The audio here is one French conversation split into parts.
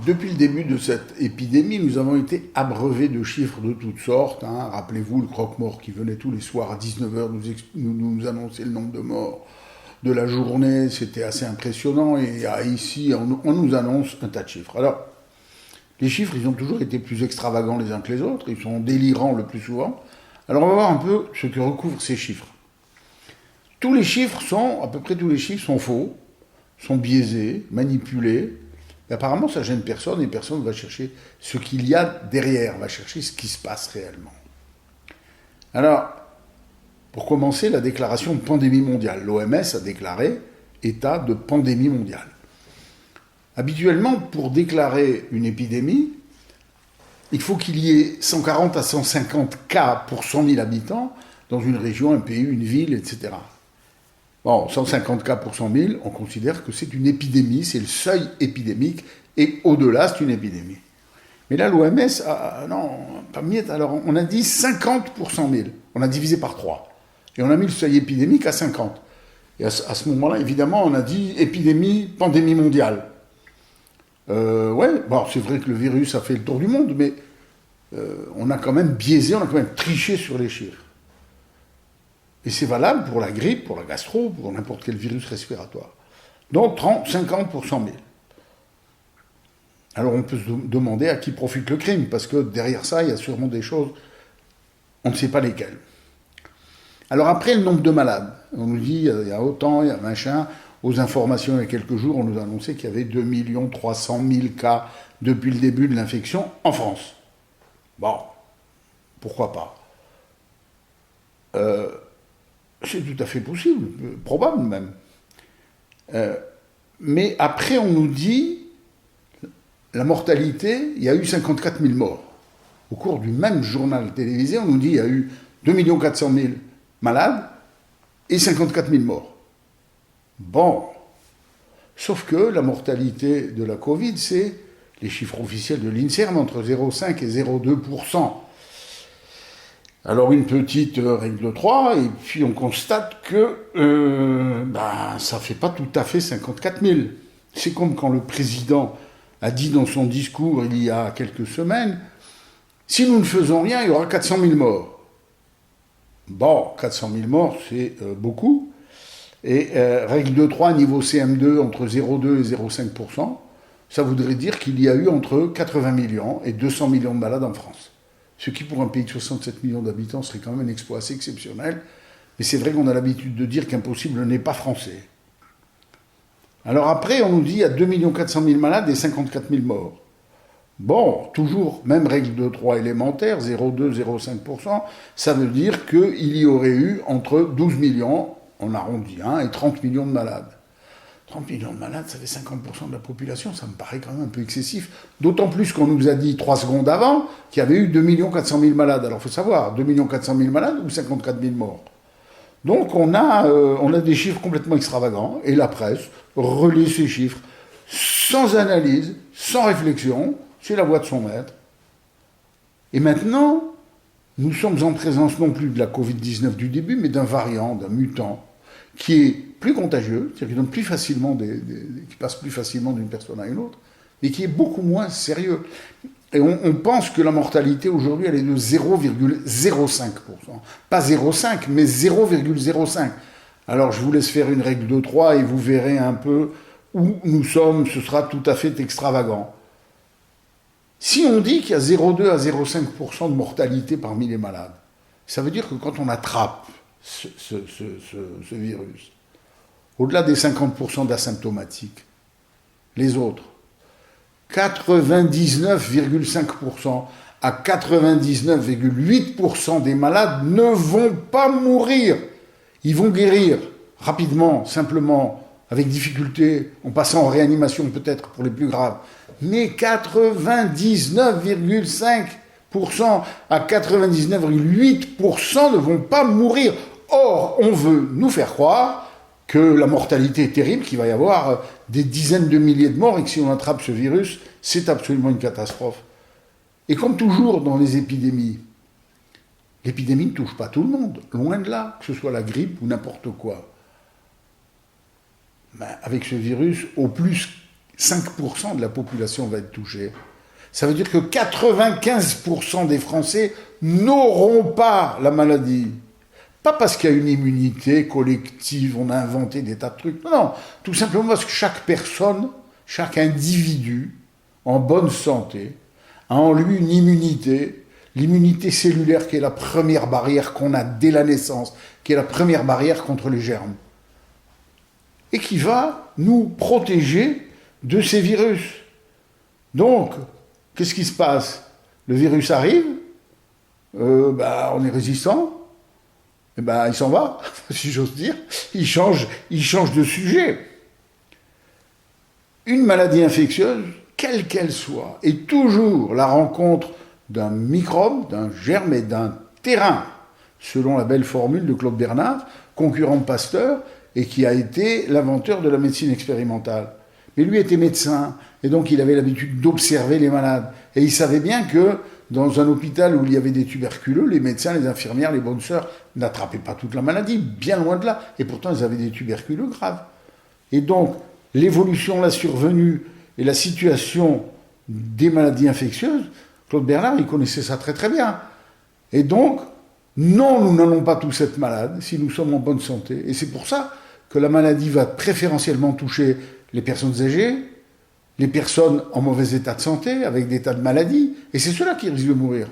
Depuis le début de cette épidémie, nous avons été abreuvés de chiffres de toutes sortes. Rappelez-vous le croque-mort qui venait tous les soirs à 19h nous annoncer le nombre de morts de la journée. C'était assez impressionnant. Et ici, on nous annonce un tas de chiffres. Alors, les chiffres, ils ont toujours été plus extravagants les uns que les autres. Ils sont délirants le plus souvent. Alors, on va voir un peu ce que recouvrent ces chiffres. À peu près tous les chiffres sont faux, sont biaisés, manipulés. Et apparemment, ça gêne personne et personne ne va chercher ce qu'il y a derrière, va chercher ce qui se passe réellement. Alors, pour commencer, la déclaration de pandémie mondiale. L'OMS a déclaré état de pandémie mondiale. Habituellement, pour déclarer une épidémie, il faut qu'il y ait 140 à 150 cas pour 100 000 habitants dans une région, un pays, une ville, etc. Bon, 150 cas pour 100 000, on considère que c'est une épidémie, c'est le seuil épidémique, et au-delà, c'est une épidémie. Mais là, l'OMS, non, pas miette, alors on a dit 50 pour 100 000, on a divisé par 3, et on a mis le seuil épidémique à 50. Et à ce moment-là, évidemment, on a dit épidémie, pandémie mondiale. Bon, c'est vrai que le virus a fait le tour du monde, mais on a quand même biaisé, on a quand même triché sur les chiffres. Et c'est valable pour la grippe, pour la gastro, pour n'importe quel virus respiratoire. Donc 50 pour 100 000. Alors on peut se demander à qui profite le crime, parce que derrière ça, il y a sûrement des choses, on ne sait pas lesquelles. Alors après, le nombre de malades. On nous dit, il y a autant, il y a machin. Aux informations, il y a quelques jours, on nous a annoncé qu'il y avait 2 300 000 cas depuis le début de l'infection en France. Bon, pourquoi pas. C'est tout à fait possible, probable même. Mais après, on nous dit, la mortalité, il y a eu 54 000 morts. Au cours du même journal télévisé, on nous dit, il y a eu 2 400 000 malades et 54 000 morts. Bon, sauf que la mortalité de la Covid, c'est les chiffres officiels de l'INSERM, entre 0,5 et 0,2%. Alors une petite règle de 3, et puis on constate que ça ne fait pas tout à fait 54 000. C'est comme quand le président a dit dans son discours il y a quelques semaines, si nous ne faisons rien, il y aura 400 000 morts. Bon, 400 000 morts, c'est beaucoup. Et règle de 3, niveau CM2, entre 0,2 et 0,5%, ça voudrait dire qu'il y a eu entre 80 millions et 200 millions de malades en France. Ce qui, pour un pays de 67 millions d'habitants, serait quand même un exploit assez exceptionnel. Mais c'est vrai qu'on a l'habitude de dire qu'impossible n'est pas français. Alors après, on nous dit qu'il y a 2 400 000 malades et 54 000 morts. Bon, toujours, même règle de 3 élémentaire, 0,2, 0,5%, ça veut dire qu'il y aurait eu entre 12 millions, on arrondit, et 30 millions de malades. 30 millions de malades, ça fait 50% de la population, ça me paraît quand même un peu excessif. D'autant plus qu'on nous a dit 3 secondes avant qu'il y avait eu 2 400 000 malades. Alors il faut savoir, 2 400 000 malades ou 54 000 morts. Donc on a des chiffres complètement extravagants, et la presse relaie ces chiffres sans analyse, sans réflexion, c'est la voix de son maître. Et maintenant, nous sommes en présence non plus de la Covid-19 du début, mais d'un variant, d'un mutant, qui est plus contagieux, c'est-à-dire qui donne plus facilement qui passe plus facilement d'une personne à une autre, et qui est beaucoup moins sérieux. Et on pense que la mortalité aujourd'hui, elle est de 0,05%. Pas 0,5, mais 0,05. Alors je vous laisse faire une règle de 3 et vous verrez un peu où nous sommes, ce sera tout à fait extravagant. Si on dit qu'il y a 0,2 à 0,5% de mortalité parmi les malades, ça veut dire que quand on attrape ce virus, au-delà des 50% d'asymptomatiques, les autres, 99,5% à 99,8% des malades ne vont pas mourir. Ils vont guérir rapidement, simplement, avec difficulté, en passant en réanimation peut-être pour les plus graves. Mais 99,5% à 99,8% ne vont pas mourir. Or, on veut nous faire croire que la mortalité est terrible, qu'il va y avoir des dizaines de milliers de morts et que si on attrape ce virus, c'est absolument une catastrophe. Et comme toujours dans les épidémies, l'épidémie ne touche pas tout le monde, loin de là, que ce soit la grippe ou n'importe quoi. Ben, avec ce virus, au plus 5% de la population va être touchée. Ça veut dire que 95% des Français n'auront pas la maladie. Pas parce qu'il y a une immunité collective, on a inventé des tas de trucs. Non, tout simplement parce que chaque personne, chaque individu, en bonne santé, a en lui une immunité, l'immunité cellulaire qui est la première barrière qu'on a dès la naissance, qui est la première barrière contre les germes, et qui va nous protéger de ces virus. Donc, qu'est-ce qui se passe? Le virus arrive, on est résistant, et il s'en va, si j'ose dire, il change de sujet. Une maladie infectieuse, quelle qu'elle soit, est toujours la rencontre d'un microbe, d'un germe et d'un terrain, selon la belle formule de Claude Bernard, concurrent de Pasteur, et qui a été l'inventeur de la médecine expérimentale. Mais lui était médecin, et donc il avait l'habitude d'observer les malades. Et il savait bien que dans un hôpital où il y avait des tuberculeux, les médecins, les infirmières, les bonnes sœurs n'attrapaient pas toute la maladie, bien loin de là. Et pourtant, ils avaient des tuberculeux graves. Et donc, l'évolution, la survenue et la situation des maladies infectieuses, Claude Bernard, il connaissait ça très très bien. Et donc, non, nous n'allons pas tous être malades si nous sommes en bonne santé. Et c'est pour ça que la maladie va préférentiellement toucher les personnes âgées, les personnes en mauvais état de santé, avec des tas de maladies, et c'est ceux-là qui risquent de mourir.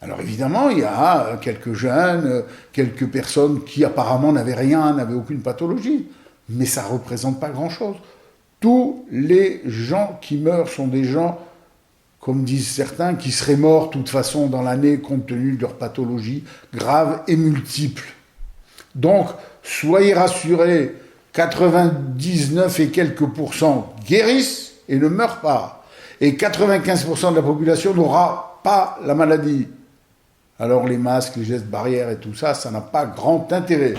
Alors évidemment, il y a quelques jeunes, quelques personnes qui apparemment n'avaient rien, n'avaient aucune pathologie, mais ça ne représente pas grand-chose. Tous les gens qui meurent sont des gens, comme disent certains, qui seraient morts de toute façon dans l'année compte tenu de leur pathologie grave et multiple. Donc, soyez rassurés, 99 et quelques pourcents guérissent et ne meurent pas. Et 95% de la population n'aura pas la maladie. Alors les masques, les gestes barrières et tout ça, ça n'a pas grand intérêt.